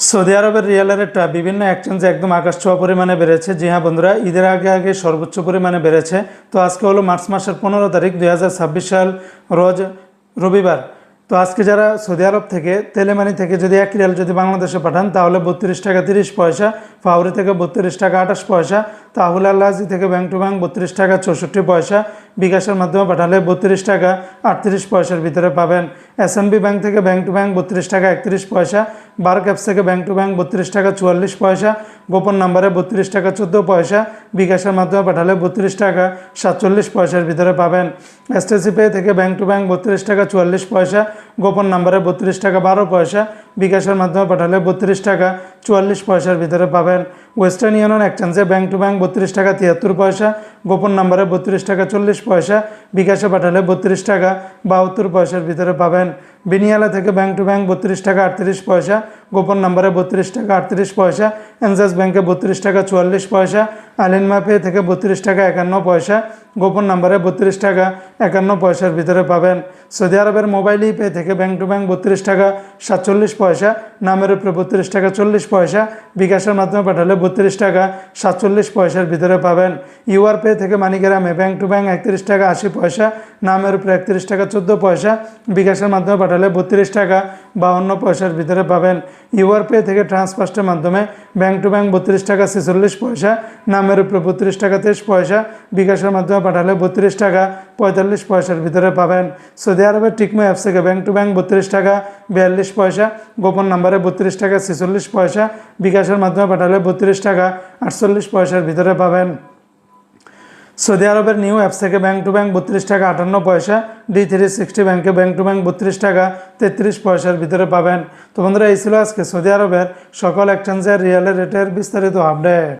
Saudi আরবের রিয়ালের রেটটা বিভিন্ন এক্সচেঞ্জে একদম আকাশ ছোঁয়া পরিমাণে বেড়েছে। জি হ্যাঁ বন্ধুরা, ঈদের আগে আগে সর্বোচ্চ পরিমাণে বেড়েছে। তো আজকে হলো মার্চ মাসের 15 তারিখ 2026 সাল, রোজ রবিবার। তো আজকে যারা সৌদি আরব থেকে তেলেমানি থেকে যদি 1 রিয়াল যদি বাংলাদেশে পাঠান তাহলে 32 টাকা 30 পয়সা, ফাউরি থেকে 32 টাকা 28 পয়সা, তাহুল আল্লাজি থেকে ব্যাংক টু ব্যাংক 32 টাকা 64 পয়সা, বিকাশের মাধ্যমে পাঠালে 32 টাকা 38 পয়সার ভিতরে পাবেন। এসএনবি ব্যাংক থেকে ব্যাংক টু ব্যাংক 32 টাকা 31 পয়সা, বার্ক অ্যাপস থেকে ব্যাংক টু ব্যাংক 32 টাকা 44 পয়সা, গোপন নাম্বারে 32 টাকা 14 পয়সা, বিকাশের মাধ্যমে পাঠালে 32 টাকা 47 পয়সার ভিতরে পাবেন। এসটিসি পে থেকে ব্যাংক টু ব্যাংক 32 টাকা 44 পয়সা, গোপন নাম্বারে 32 টাকা 12 পয়সা, বিকাশের মাধ্যমে পাঠালে 32 টাকা 44 পয়সার ভিতরে পাবেন। ওয়েস্টার্ন ইউনিয়ন এক্সচেঞ্জে ব্যাংক টু ব্যাংক 32 টাকা 73 পয়সা, গোপন নাম্বারে 32 টাকা 40 পয়সা, বিকাশে পাঠালে 32 টাকা 72 পয়সার ভিতরে পাবেন। বিনিয়ালা থেকে ব্যাংক টু ব্যাংক 32 টাকা 38 পয়সা, গোপন নাম্বারে 32 টাকা 38 পয়সা, এনজাস ব্যাংকে 32 টাকা 44 পয়সা, আলিনমা পে থেকে 32 টাকা 51 পয়সা, গোপন নাম্বারে 32 টাকা 51 পয়সার ভিতরে পাবেন। সৌদি আরবের মোবাইল পে থেকে ব্যাংক টু ব্যাংক 32 টাকা 47 পয়সা, নামের উপরে 32 টাকা 40 পয়সা, বিকাশের মাধ্যমে পাঠালে 32 টাকা 47 পয়সার ভিতরে পাবেন। ইউআর পে থেকে মানিগ্রামে ব্যাংক টু ব্যাংক 31 টাকা 80 পয়সা, নামের উপরে 31 টাকা 14 পয়সা, বিকাশের মাধ্যমে পাঠালে 32 টাকা 52 পয়সার ভিতরে পাবেন। ইউআর পে থেকে ট্রান্সফার্স্টের মাধ্যমে ব্যাংক টু ব্যাংক 32 টাকা 46 পয়সা, নামের উপরে 32 টাকা 23 পয়সা, বিকাশের মাধ্যমে পাঠালে 32 টাকা 45 পয়সার ভিতরে পাবেন। সৌদি আরবের টিকমো অ্যাপস থেকে ব্যাংক টু ব্যাংক 32 টাকা 42 পয়সা, গোপন নাম্বারে 32 টাকা 46 পয়সা, বিকাশের মাধ্যমে পাঠালে 32 টাকা 48 পয়সার ভিতরে পাবেন। সৌদি আরবের নিউ অ্যাপস থেকে ব্যাংক টু ব্যাংক 32 টাকা 58 পয়সা, D360 ব্যাংকে ব্যাংক টু ব্যাংক 32 টাকা 33 পয়সার ভিতরে পাবেন। তো বন্ধুরা, এই ছিল আজকে সৌদি আরবের সকল এক্সচেঞ্জের রিয়ালের রেটের বিস্তারিত আপডেট।